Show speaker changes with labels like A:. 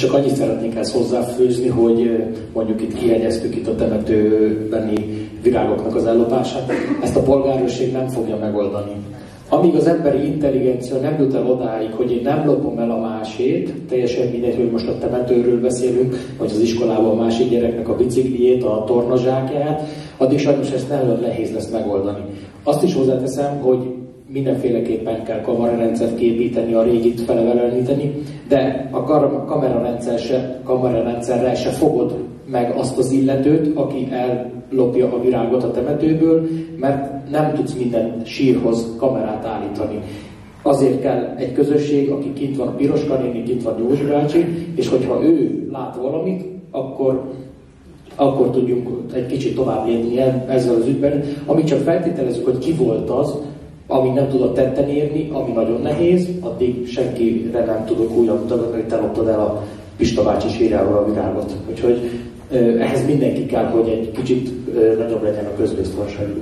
A: Csak annyit szeretnék ezt hozzáfűzni, hogy mondjuk itt kihegyeztük itt a temetőbeni virágoknak az ellopását. Ezt a polgárőrség nem fogja megoldani. Amíg az emberi intelligencia nem jut el odáig, hogy én nem lopom el a másét, teljesen mindegy, hogy most a temetőről beszélünk, vagy az iskolában a másik gyereknek a bicikliét, a tornazsákját, addig sajnos ezt nagyon nehéz lesz megoldani. Azt is hozzáteszem, hogy mindenféleképpen kell kamerarendszert képíteni, a régit feleveleníteni, de a kamerarendszerrel se fogod meg azt az illetőt, aki ellopja a virágot a temetőből, mert nem tudsz minden sírhoz kamerát állítani. Azért kell egy közösség, aki kint van Piroska néni, kint van Józsi bácsi, és hogyha ő lát valamit, akkor tudjunk egy kicsit tovább lépni ezzel az ügyben, amit csak feltételezzük, hogy ki volt az, ami nem tudott tetten érni, ami nagyon nehéz, addig senkire nem tudok újra mutatni, hogy te loptad el a Pista bácsi sírjával a virágot. Úgyhogy ehhez mindenki kell, hogy egy kicsit nagyobb legyen a közbiztonsági.